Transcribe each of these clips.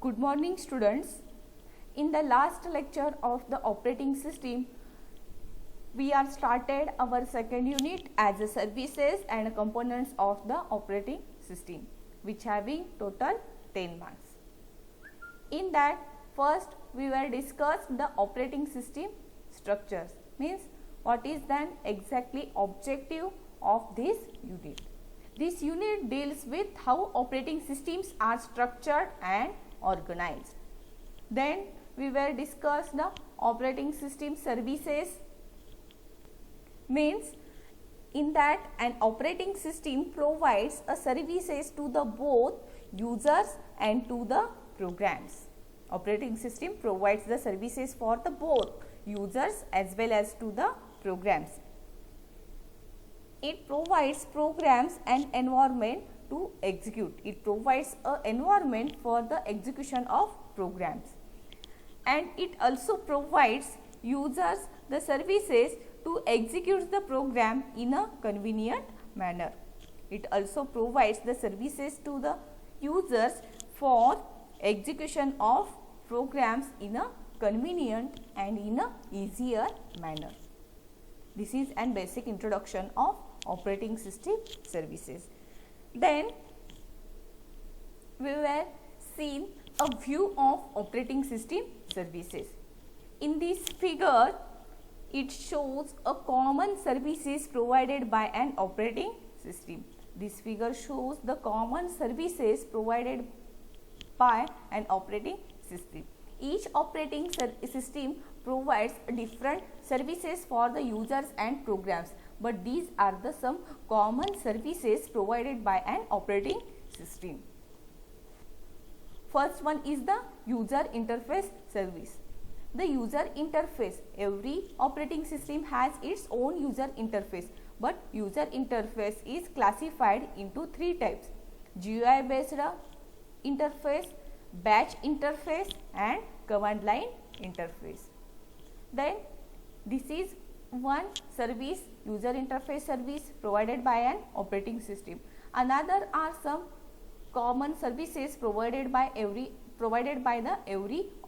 Good morning students. In the last lecture of the operating system, we are started our second unit as a services and components of the operating system, which having total 10 marks. In that, first we will discuss the operating system structures, means what is then exactly objective of this unit. This unit deals with how operating systems are structured and organized. Then we will discuss the operating system services, means in that an operating system provides a services to the both users and to the programs. Operating system provides the services for the both users as well as to the programs. It provides programs and environment to execute. It provides an environment for the execution of programs. And it also provides users the services to execute the program in a convenient manner. It also provides the services to the users for execution of programs in a convenient and in a easier manner. This is an basic introduction of operating system services. Then we will see a view of operating system services. In this figure, it shows a common services provided by an operating system. This figure shows the common services provided by an operating system. Each operating system provides different services for the users and programs, but these are the some common services provided by an operating system. First one is the user interface service. The user interface, every operating system has its own user interface, but user interface is classified into three types: GUI based interface, batch interface and command line interface. Then this is one service, user interface service provided by an operating system. Another are some common services provided by every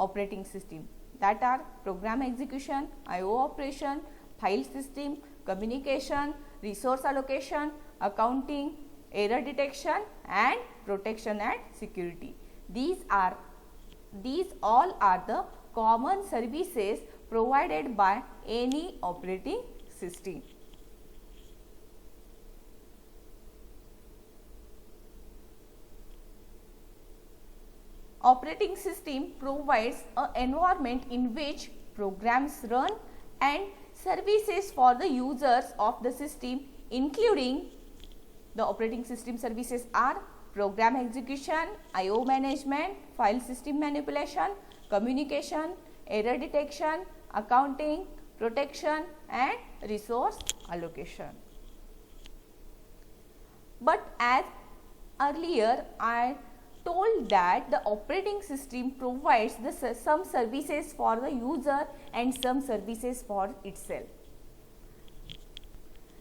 operating system, that are program execution, IO operation, file system, communication, resource allocation, accounting, error detection and protection and security. These all are the common services provided by any operating system. Operating system provides an environment in which programs run and services for the users of the system, including the operating system services are program execution, IO management, file system manipulation, communication, error detection, accounting, protection and resource allocation. But as earlier I told that the operating system provides some services for the user and some services for itself.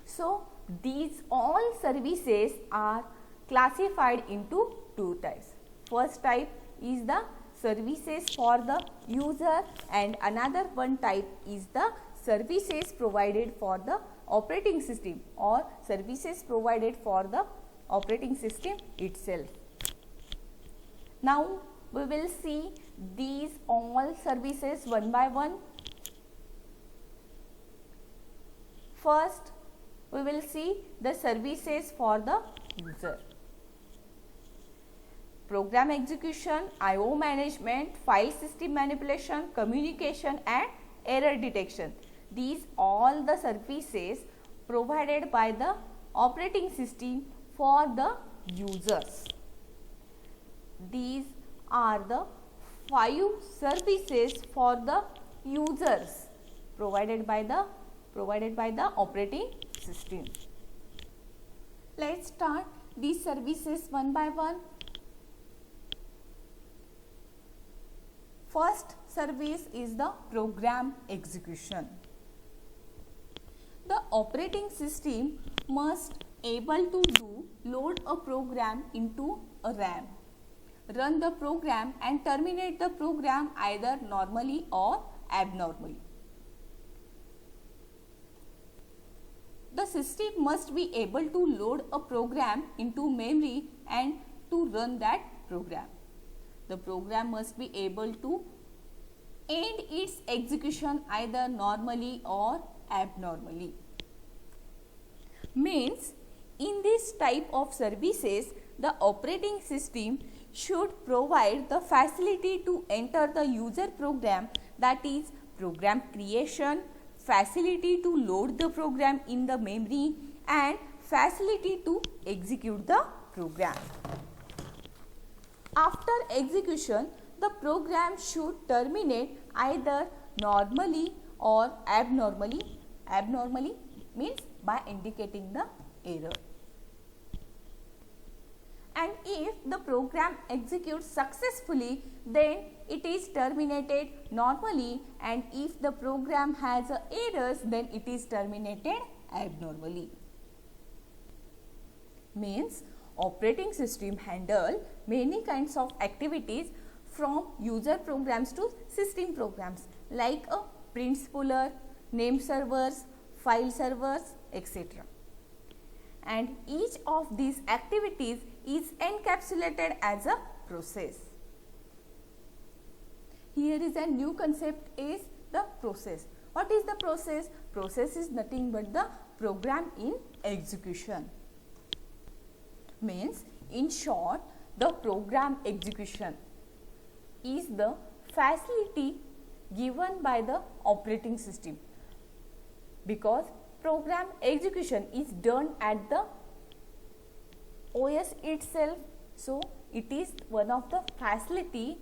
So these all services are classified into two types. First type is the services for the user and another one type is the services provided for the operating system or services provided for the operating system itself. Now we will see these all services one by one. First we will see the services for the user. Program execution, IO management, file system manipulation, communication and error detection. These all the services provided by the operating system for the users. These are the 5 services for the users provided by the operating system. Let's start these services one by one. First service is the program execution. The operating system must able to load a program into a RAM. run the program and terminate the program either normally or abnormally. The system must be able to load a program into memory and to run that program. The program must be able to end its execution either normally or abnormally. Means in this type of services, the operating system should provide the facility to enter the user program, that is program creation, facility to load the program in the memory and facility to execute the program. After execution, the program should terminate either normally or abnormally. Abnormally means by indicating the error. And if the program executes successfully, then it is terminated normally, and if the program has errors, then it is terminated abnormally. Means operating system handle many kinds of activities from user programs to system programs like a print spooler, name servers, file servers, etc. And each of these activities is encapsulated as a process. Here is a new concept, is the process. What is the process? Process is nothing but the program in execution. Means in short, the program execution is the facility given by the operating system, because program execution is done at the OS itself. So it is one of the facility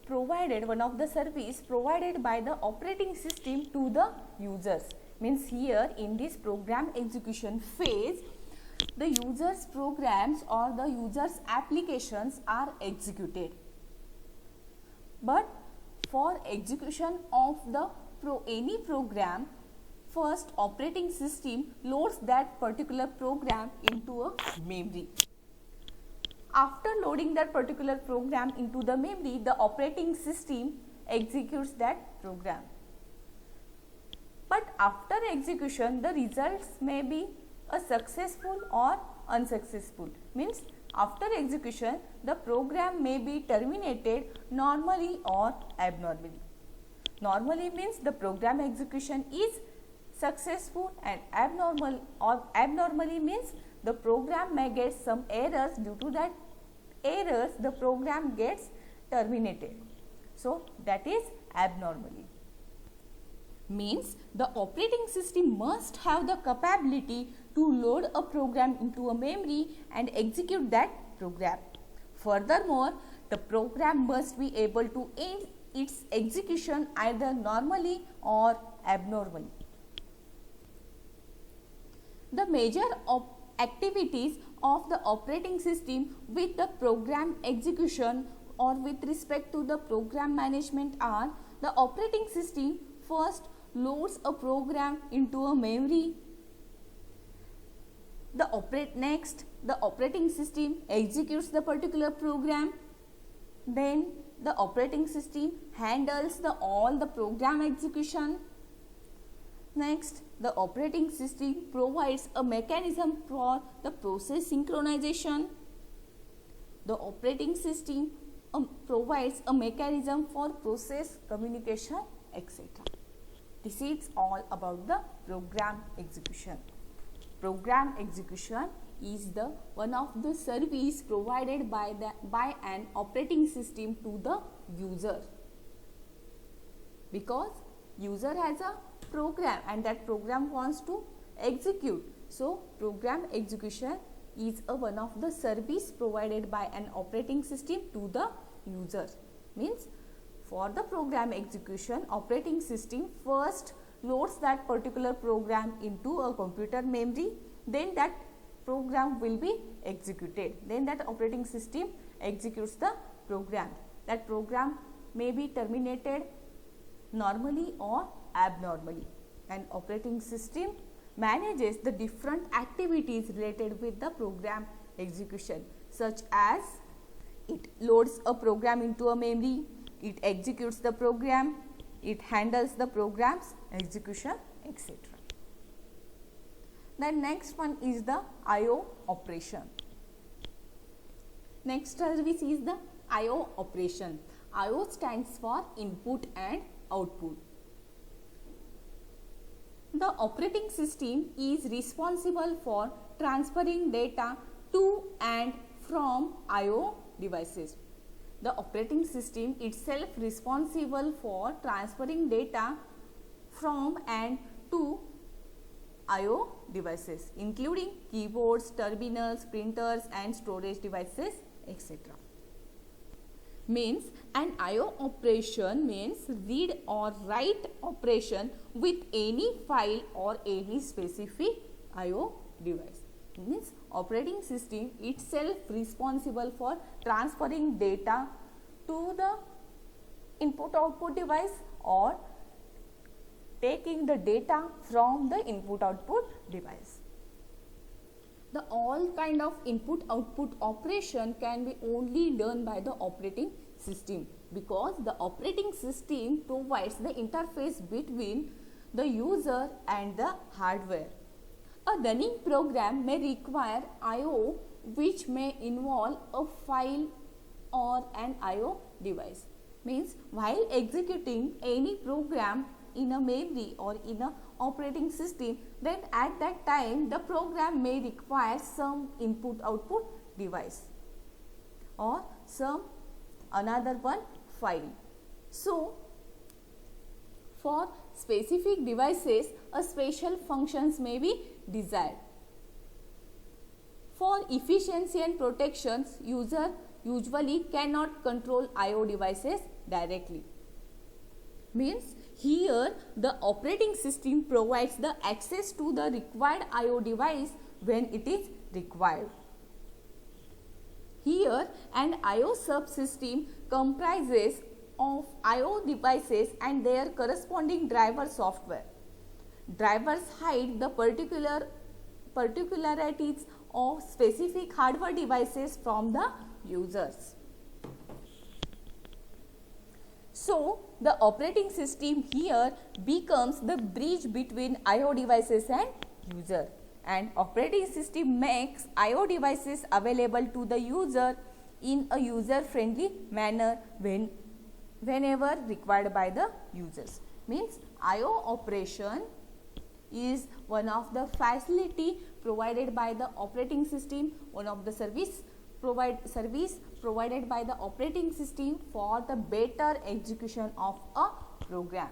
provided, one of the service provided by the operating system to the users. Means here in this program execution phase, the users programs or the users applications are executed. But for execution of the any program, first operating system loads that particular program into a memory. After loading that particular program into the memory, the operating system executes that program. But after execution, the results may be a successful or unsuccessful. Means after execution, the program may be terminated normally or abnormally. Normally means the program execution is successful, and abnormally means the program may get some errors. Due to that errors, the program gets terminated. So that is abnormally. Means the operating system must have the capability to load a program into a memory and execute that program. Furthermore, the program must be able to end its execution either normally or abnormally. The major activities of the operating system with the program execution or with respect to the program management are: the operating system first loads a program into a memory. Next, the operating system executes the particular program. Then the operating system handles all the program execution. Next, the operating system provides a mechanism for the process synchronization. The operating system provides a mechanism for process communication, etc. This is all about the program execution. Program execution is the one of the service provided by an operating system to the user, because user has a program and that program wants to execute. So program execution is one of the service provided by an operating system to the user. Means for the program execution, operating system first loads that particular program into a computer memory, then that program will be executed. Then that operating system executes the program. That program may be terminated normally or abnormally. And operating system manages the different activities related with the program execution, such as It loads a program into a memory, it executes the program, it handles the program's execution, etc. The next one is the I/O operation. Next service is the I/O operation. I/O stands for input and output. The operating system is responsible for transferring data to and from I/O devices. The operating system itself responsible for transferring data from and to I/O devices, including keyboards, terminals, printers and storage devices, etc. Means an I/O operation means read or write operation with any file or any specific I/O device. Means operating system itself responsible for transferring data to the input output device or taking the data from the input output device. The all kind of input output operation can be only done by the operating system, because the operating system provides the interface between the user and the hardware. A running program may require I/O which may involve a file or an I/O device. Means while executing any program in a memory or in a operating system, then at that time the program may require some input output device or some another one file. So for specific devices a special functions may be desired. For efficiency and protections, user usually cannot control I/O devices directly. Means here the operating system provides the access to the required I/O device when it is required. Here an I/O subsystem comprises of I/O devices and their corresponding driver software. Drivers hide the particularities of specific hardware devices from the users. So the operating system here becomes the bridge between I/O devices and user, and operating system makes I/O devices available to the user in a user friendly manner whenever required by the users. Means I/O operation is one of the facility provided by the operating system, one of the service provided by the operating system for the better execution of a program.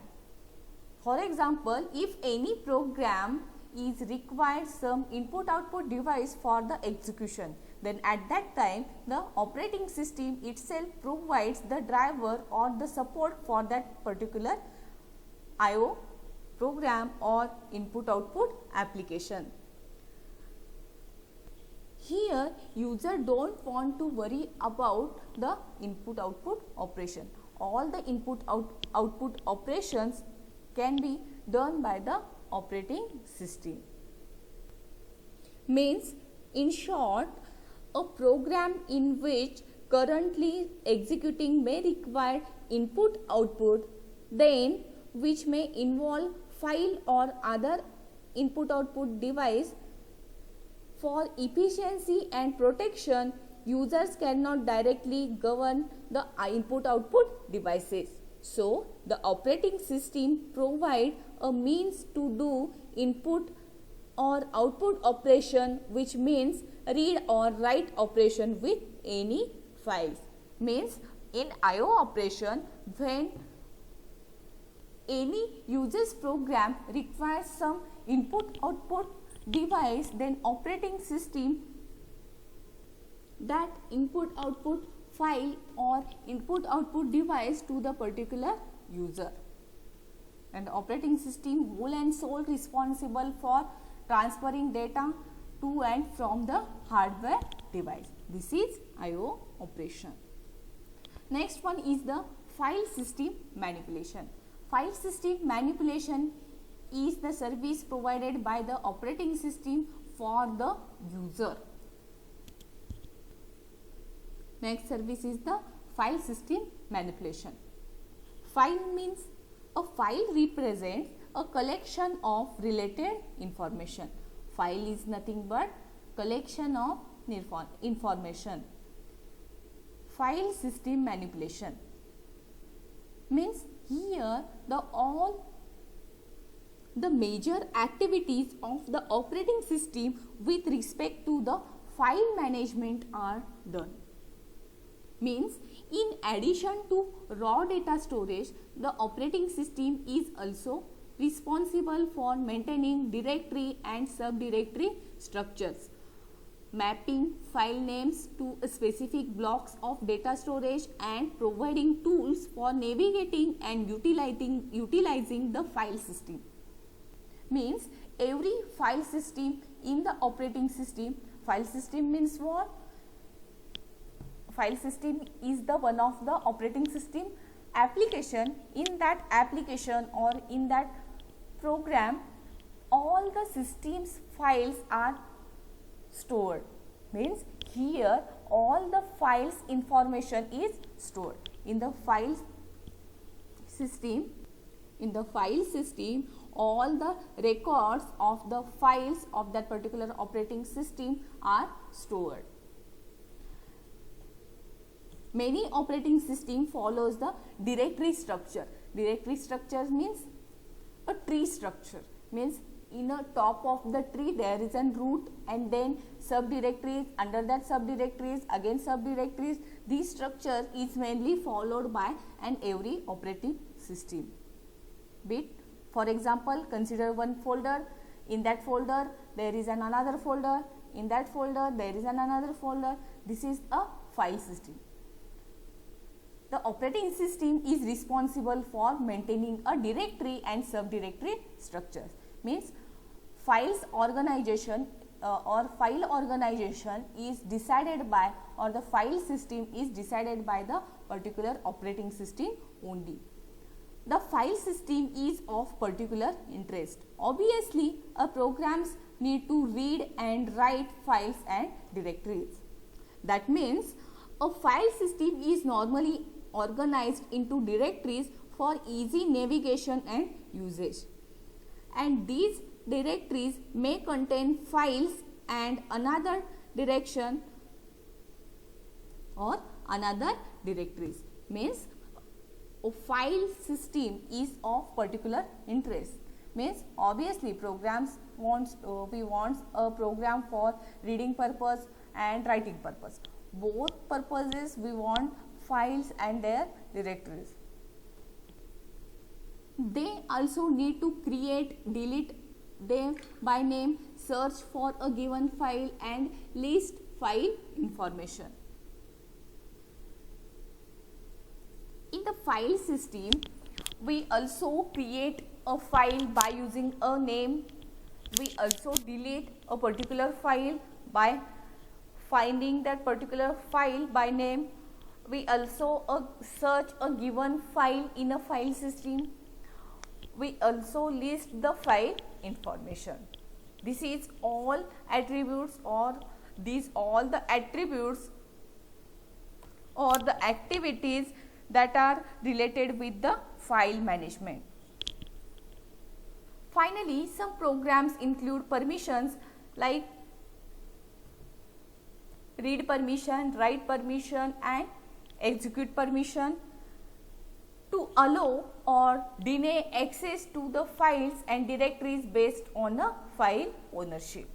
For example, if any program is required some input output device for the execution, then at that time the operating system itself provides the driver or the support for that particular I/O program or input output application. Here user don't want to worry about the input output operation. All the input output operations can be done by the operating system. Means in short, a program in which currently executing may require input output, then which may involve file or other input output device. For efficiency and protection, users cannot directly govern the input output devices. So the operating system provides a means to do input or output operation, which means read or write operation with any files. Means in I/O operation, when any user's program requires some input output device, then operating system that input output file or input output device to the particular user, and operating system whole and sole responsible for transferring data to and from the hardware device. This is I/O operation. Next one is the file system manipulation. File system manipulation is the service provided by the operating system for the user. Next service is the file system manipulation. File means a file represents a collection of related information. File is nothing but collection of information. File system manipulation means here all the major activities of the operating system with respect to the file management are done. Means in addition to raw data storage, the operating system is also responsible for maintaining directory and subdirectory structures, mapping file names to specific blocks of data storage, and providing tools for navigating and utilizing the file system. Means every file system in the operating system, file system means what? File system is the one of the operating system application. In that application or in that program, all the system's files are stored. Means here all the files information is stored in the file system. In the file system, all the records of the files of that particular operating system are stored. Many operating system follows the directory structure. Directory structure means a tree structure. Means in a top of the tree there is a root and then subdirectories, under that subdirectories, again subdirectories. This structure is mainly followed by an every operating system. For example, consider one folder. In that folder there is another folder. In that folder there is another folder. This is a file system. The operating system is responsible for maintaining a directory and subdirectory structures. Means files organization or file organization is decided by, or the file system is decided by the particular operating system only. The file system is of particular interest. Obviously, a programs need to read and write files and directories. That means a file system is normally organized into directories for easy navigation and usage. And these directories may contain files and another direction or another directories. Means a file system is of particular interest. Means obviously programs we want a program for reading purpose and writing purpose. Both purposes we want files and their directories. They also need to create, delete them by name, search for a given file and list file information. In the file system, we also create a file by using a name. We also delete a particular file by finding that particular file by name. We also search a given file in a file system. We also list the file information. This is all attributes, or these all the attributes or the activities that are related with the file management. Finally, some programs include permissions like read permission, write permission and execute permission to allow or deny access to the files and directories based on a file ownership.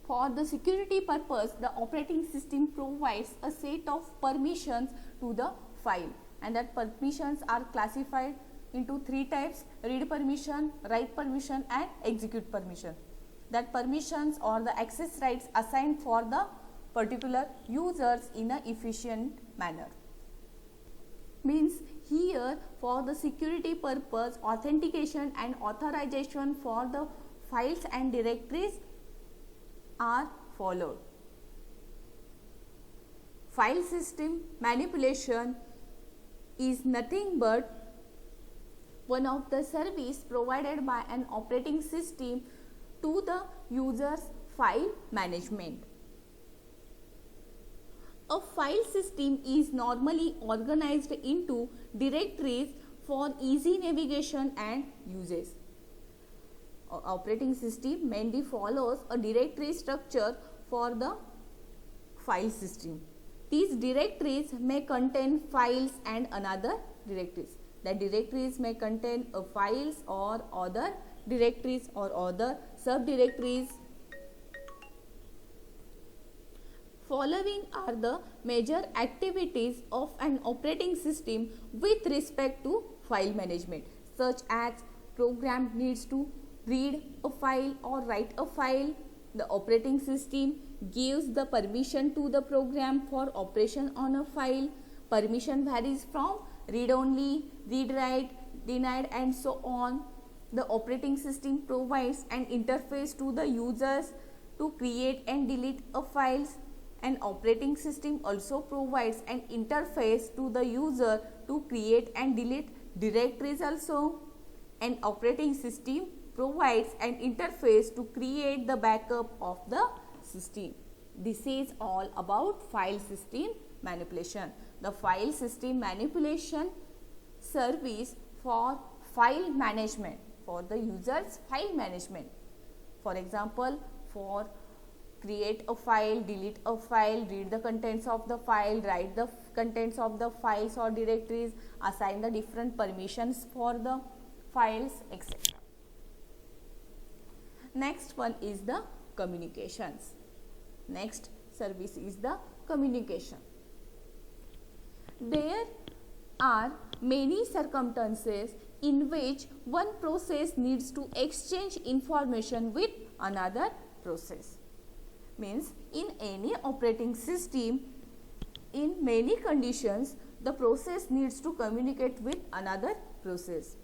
For the security purpose, the operating system provides a set of permissions to the file, and that permissions are classified into three types: read permission, write permission and execute permission. That permissions or the access rights assigned for the particular users in an efficient manner. Means here for the security purpose, authentication and authorization for the files and directories are followed. File system manipulation is nothing but one of the service provided by an operating system to the user's file management. A file system is normally organized into directories for easy navigation and uses. Operating system mainly follows a directory structure for the file system. These directories may contain files and another directories. The directories may contain files or other directories or other subdirectories. Following are the major activities of an operating system with respect to file management, such as program needs to read a file or write a file. The operating system gives the permission to the program for operation on a file. Permission varies from read only, read write, denied and so on. The operating system provides an interface to the users to create and delete a files. An operating system also provides an interface to the user to create and delete directories also. An operating system provides an interface to create the backup of the system. This is all about file system manipulation. The file system manipulation service for file management, for the user's file management. For example, for create a file, delete a file, read the contents of the file, write the contents of the files or directories, assign the different permissions for the files, etc. Next one is the communications. Next service is the communication. There are many circumstances in which one process needs to exchange information with another process. Means in any operating system, in many conditions, the process needs to communicate with another process.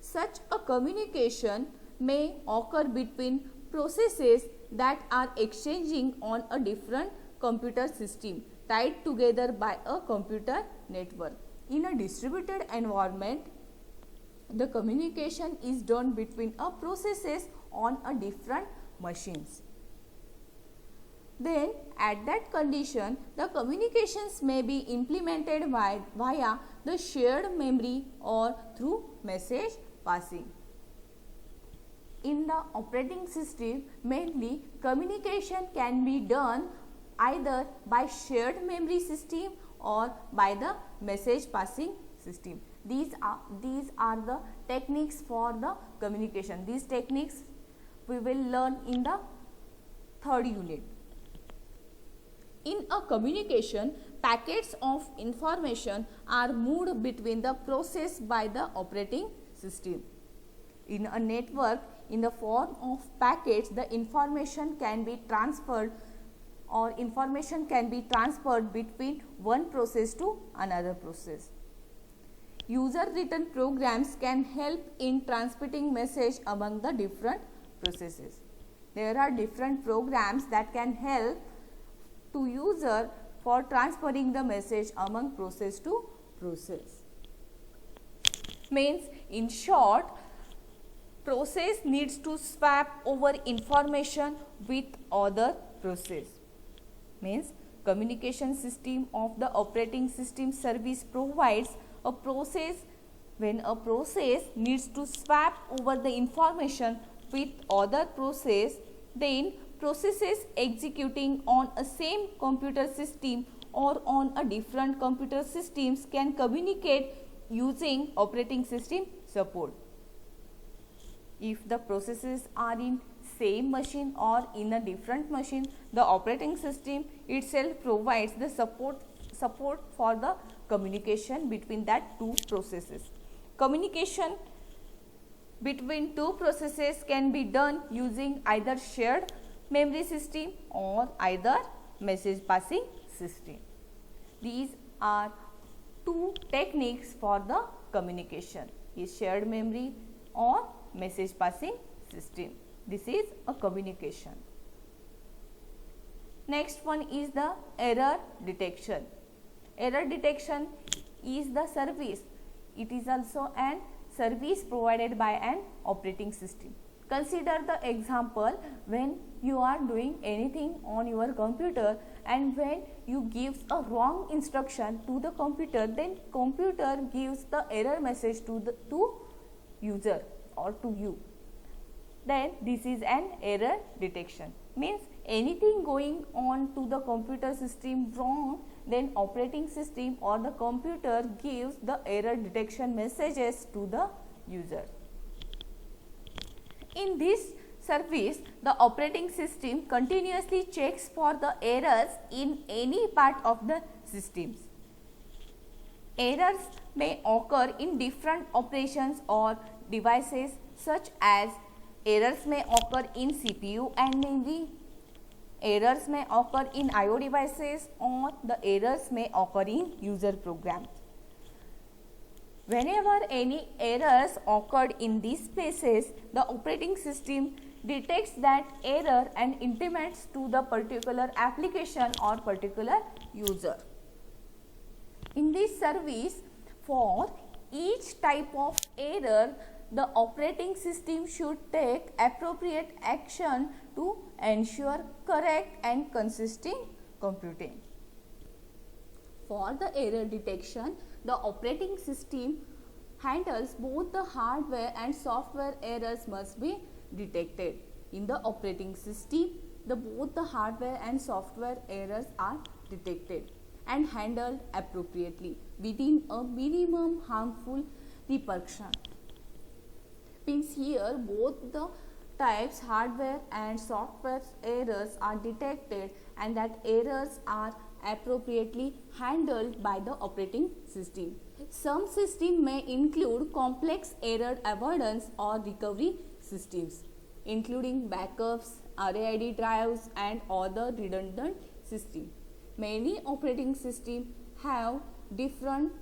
Such a communication may occur between processes that are exchanging on a different computer system tied together by a computer network. In a distributed environment, the communication is done between a processes on a different machines. Then at that condition, the communications may be implemented via the shared memory or through message passing. In the operating system, mainly communication can be done either by shared memory system or by the message passing system. These are the techniques for the communication. These techniques we will learn in the third unit. In a communication, packets of information are moved between the process by the operating system. In a network, in the form of packets, the information can be transferred or information can be transferred between one process to another process. User written programs can help in transmitting message among the different processes. There are different programs that can help to user for transferring the message among process to process. Means in short, process needs to swap over information with other process. Means communication system of the operating system service provides a process when a process needs to swap over the information with other process, then processes executing on a same computer system or on a different computer systems can communicate using operating system support. If the processes are in same machine or in a different machine, the operating system itself provides the support for the communication between that two processes. Communication between two processes can be done using either shared memory system or either message passing system. These are two techniques for the communication, is shared memory or message passing system. This is a communication. Next one is the error detection. Error detection is the service. It is also an service provided by an operating system. Consider the example when you are doing anything on your computer and when you give a wrong instruction to the computer, then computer gives the error message to user or to you. Then this is an error detection. Means anything going on to the computer system wrong, then operating system or the computer gives the error detection messages to the user. In this service, the operating system continuously checks for the errors in any part of the systems. Errors may occur in different operations or devices, such as errors may occur in CPU and memory, errors may occur in I/O devices, or the errors may occur in user programs. Whenever any errors occurred in these places, the operating system detects that error and intimates to the particular application or particular user. In this service, for each type of error, the operating system should take appropriate action to ensure correct and consistent computing. For the error detection, the operating system handles both the hardware and software errors must be detected. In the operating system, both the hardware and software errors are detected and handled appropriately within a minimum harmful repercussion. Means here both the types hardware and software errors are detected and that errors are appropriately handled by the operating system. Some systems may include complex error avoidance or recovery systems, including backups, RAID drives and other redundant systems. Many operating systems have different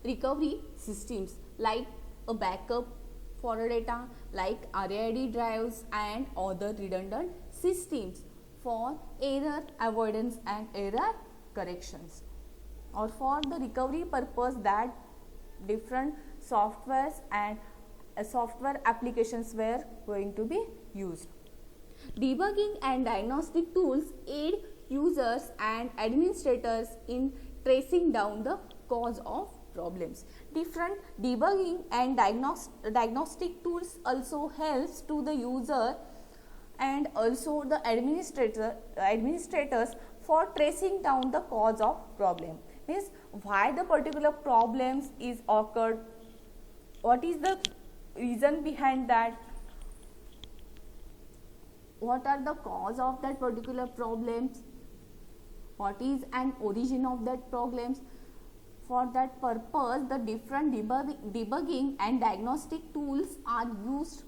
recovery systems like a backup for data, like RAID drives and other redundant systems for error avoidance and error corrections, or for the recovery purpose that different softwares and software applications were going to be used. Debugging and diagnostic tools aid users and administrators in tracing down the cause of problems. Different debugging and diagnostic tools also helps to the user and also the administrators for tracing down the cause of problem. Means why the particular problems is occurred, what is the reason behind that, what are the cause of that particular problems, what is an origin of that problems. For that purpose, the different debugging and diagnostic tools are used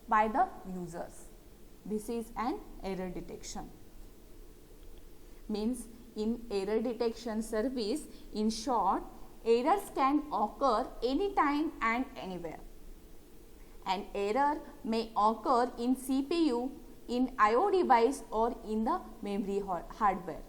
by the users. This is an error detection. Means in error detection service, in short, errors can occur anytime and anywhere. An error may occur in CPU, in I/O device or in the memory hardware.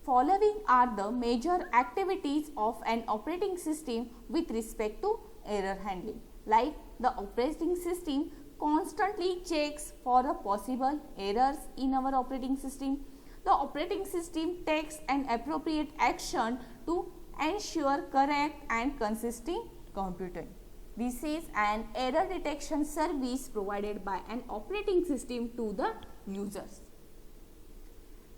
Following are the major activities of an operating system with respect to error handling. Like the operating system constantly checks for the possible errors in our operating system. The operating system takes an appropriate action to ensure correct and consistent computing. This is an error detection service provided by an operating system to the users.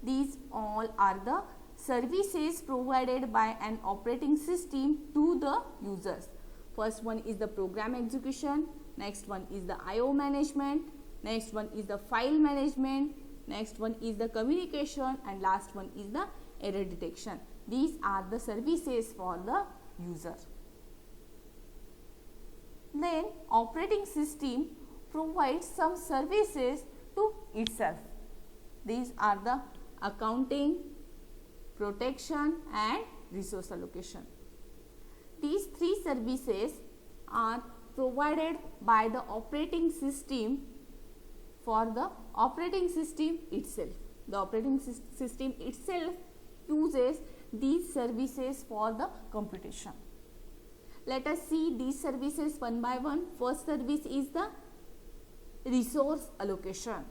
These all are the services provided by an operating system to the users. First one is the program execution, next one is the I/O management, next one is the file management, next one is the communication, and last one is the error detection. These are the services for the user. Then operating system provides some services to itself. These are the accounting, protection and resource allocation. These three services are provided by the operating system for the operating system itself. The operating system itself uses these services for the computation. Let us see these services one by one. First service is the resource allocation.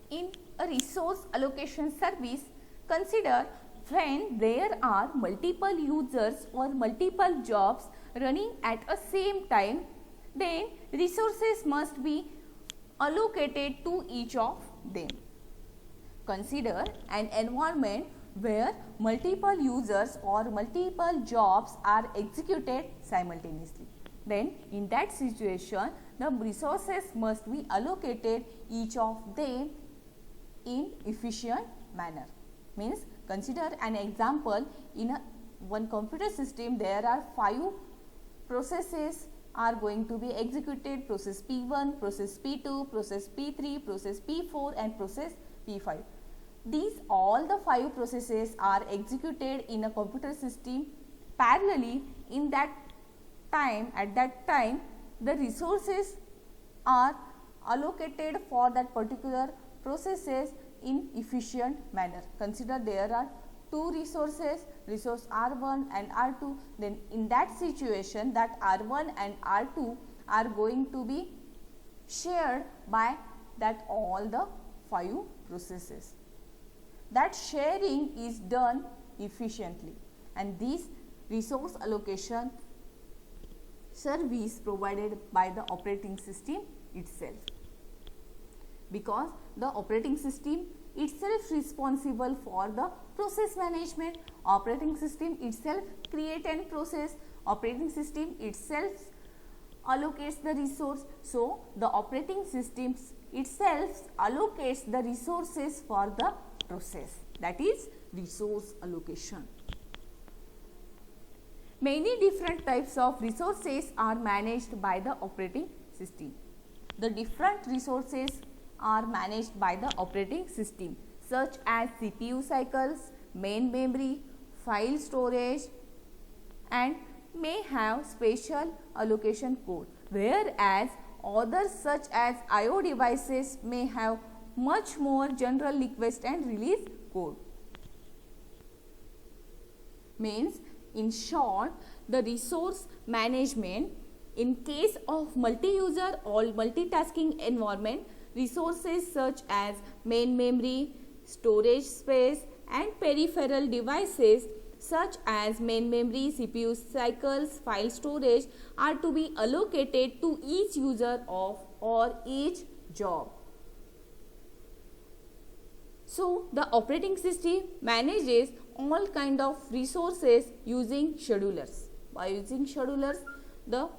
In a resource allocation service, consider when there are multiple users or multiple jobs running at a same time, then resources must be allocated to each of them. Consider an environment where multiple users or multiple jobs are executed simultaneously. Then in that situation, the resources must be allocated each of them in efficient manner. Means, consider an example. In one computer system, there are 5 processes are going to be executed: process P1, process P2, process P3, process P4 and process P5. These all the 5 processes are executed in a computer system parallelly. In that time, at that time, the resources are allocated for that particular processes in efficient manner. Consider there are 2 resources, resource R1 and R2. Then in that situation, that R1 and R2 are going to be shared by that all the 5 processes. That sharing is done efficiently, and this resource allocation service provided by the operating system itself, because the operating system itself responsible for the process management. Operating system itself create and process. Operating system itself allocates the resource. So the operating system itself allocates the resources for the process. That is resource allocation. Many different types of resources are managed by the operating system. The different resources are managed by the operating system, such as CPU cycles, main memory, file storage, and may have special allocation code, whereas others such as I/O devices may have much more general request and release code. Means, in short, the resource management in case of multi-user or multitasking environment, resources such as main memory, storage space and peripheral devices such as main memory, CPU cycles, file storage are to be allocated to each user of or each job. So, the operating system manages all kind of resources using schedulers. By using schedulers, the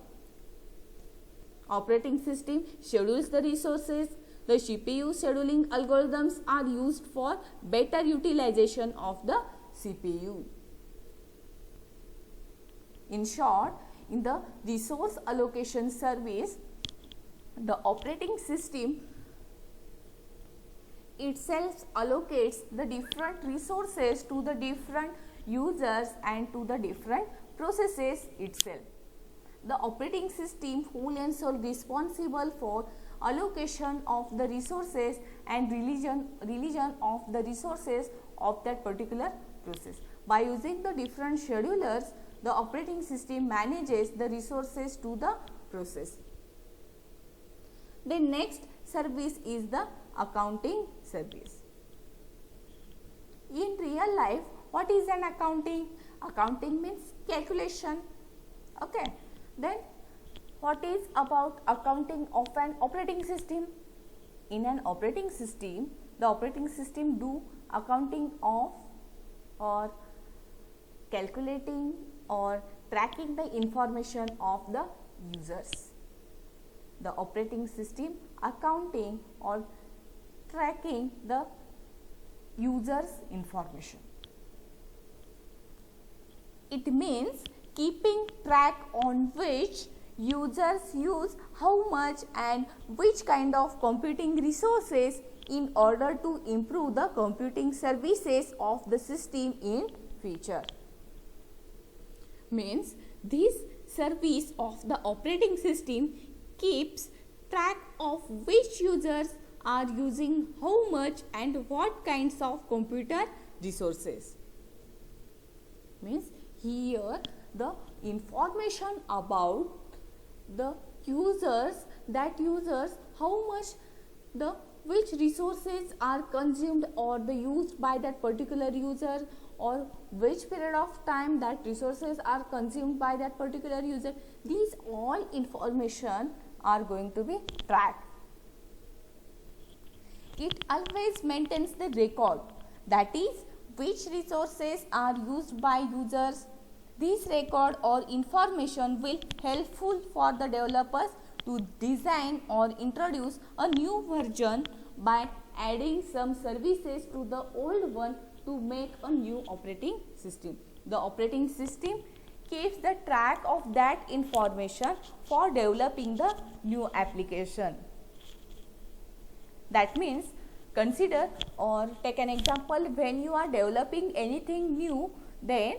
operating system schedules the resources. The CPU scheduling algorithms are used for better utilization of the CPU. In short, in the resource allocation service, the operating system itself allocates the different resources to the different users and to the different processes itself. The operating system wholly and solely responsible for allocation of the resources and religion of the resources of that particular process. By using the different schedulers, the operating system manages the resources to the process. The next service is the accounting service. In real life, what is an accounting? Accounting means calculation. Okay. Then what is about accounting of an operating system? In an operating system, the operating system do accounting of or calculating or tracking the information of the users. The operating system accounting or tracking the users' information. It means keeping track on which users use how much and which kind of computing resources in order to improve the computing services of the system in future. Means this service of the operating system keeps track of which users are using how much and what kinds of computer resources. Means Here the information about the users, that users how much the which resources are consumed or the used by that particular user, or which period of time that resources are consumed by that particular user. These all information are going to be tracked. It always maintains the record, that is which resources are used by users. This record or information will helpful for the developers to design or introduce a new version by adding some services to the old one to make a new operating system. The operating system keeps the track of that information for developing the new application. That means, consider or take an example, when you are developing anything new, then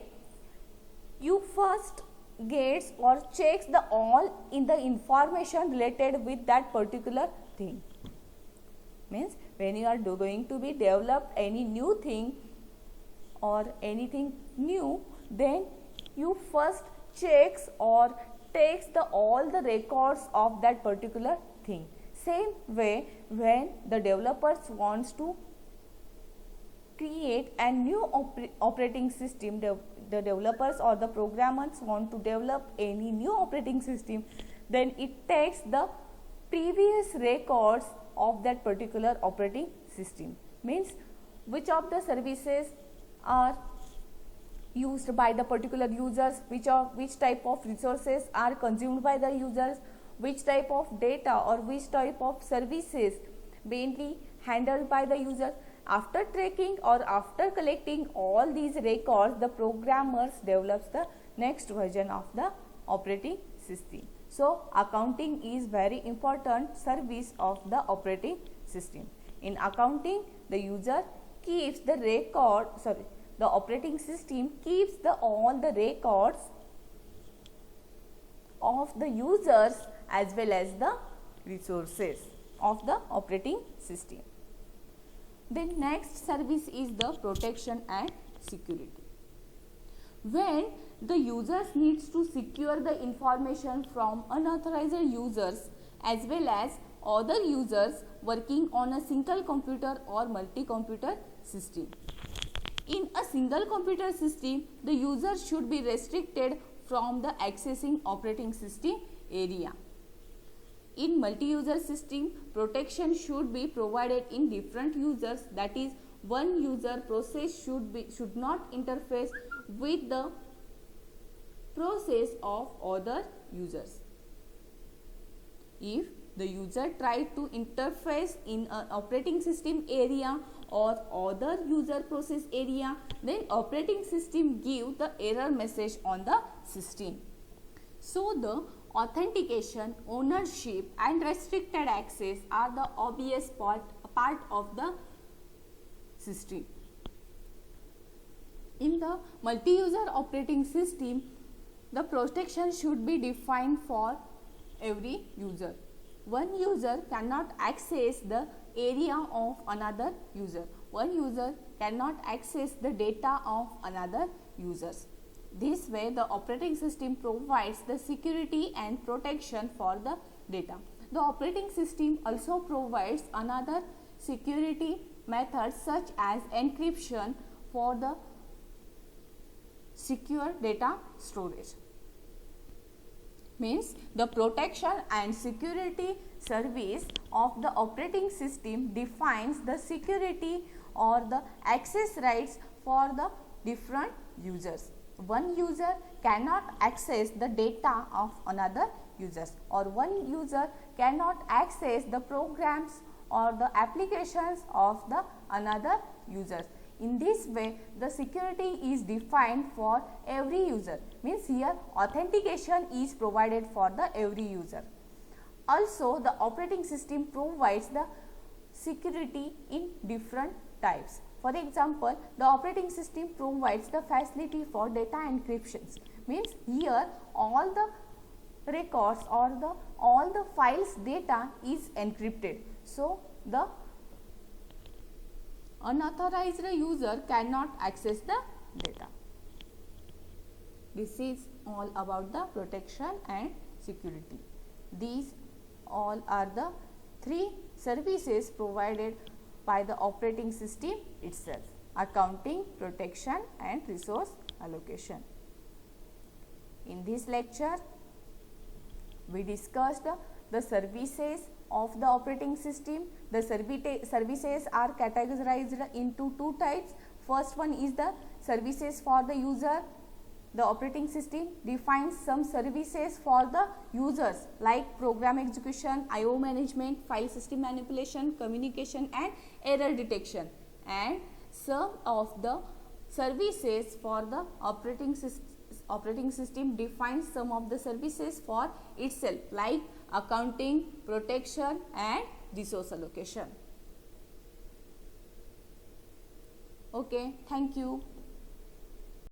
you first gets or checks the all in the information related with that particular thing. Means when you are going to be develop any new thing or anything new, then you first checks or takes the all the records of that particular thing. Same way, when the developers wants to create a new operating system, the developers or the programmers want to develop any new operating system, then it takes the previous records of that particular operating system. Means which of the services are used by the particular users, which type of resources are consumed by the users, which type of data or which type of services mainly handled by the user. After tracking or after collecting all these records, the programmers develops the next version of the operating system. So accounting is very important service of the operating system. In accounting, the user keeps the record, the operating system keeps the all the records of the users as well as the resources of the operating system. The next service is the protection and security. When the users needs to secure the information from unauthorized users as well as other users working on a single computer or multi-computer system. In a single computer system, the user should be restricted from the accessing operating system area. In multi-user system, protection should be provided in different users, that is, one user process should not interface with the process of other users. If the user tries to interface in an operating system area or other user process area, then operating system give the error message on the system. So the authentication, ownership and restricted access are the obvious part of the system. In the multi-user operating system, the protection should be defined for every user. One user cannot access the area of another user. One user cannot access the data of another users. This way, the operating system provides the security and protection for the data. The operating system also provides another security methods such as encryption for the secure data storage. Means the protection and security service of the operating system defines the security or the access rights for the different users. One user cannot access the data of another users, or one user cannot access the programs or the applications of the another users. In this way, the security is defined for every user. Means here authentication is provided for the every user. Also, the operating system provides the security in different types. For example, the operating system provides the facility for data encryptions. Means here all the records or all the files data is encrypted. So the unauthorized user cannot access the data. This is all about the protection and security. These all are the three services provided by the operating system itself: accounting, protection and resource allocation. In this lecture, we discussed the services of the operating system. The services are categorized into two types. First one is the services for the user. The operating system defines some services for the users like program execution, I/O management, file system manipulation, communication and error detection. And some of the services for the operating system defines some of the services for itself like accounting, protection and resource allocation. Okay, thank you.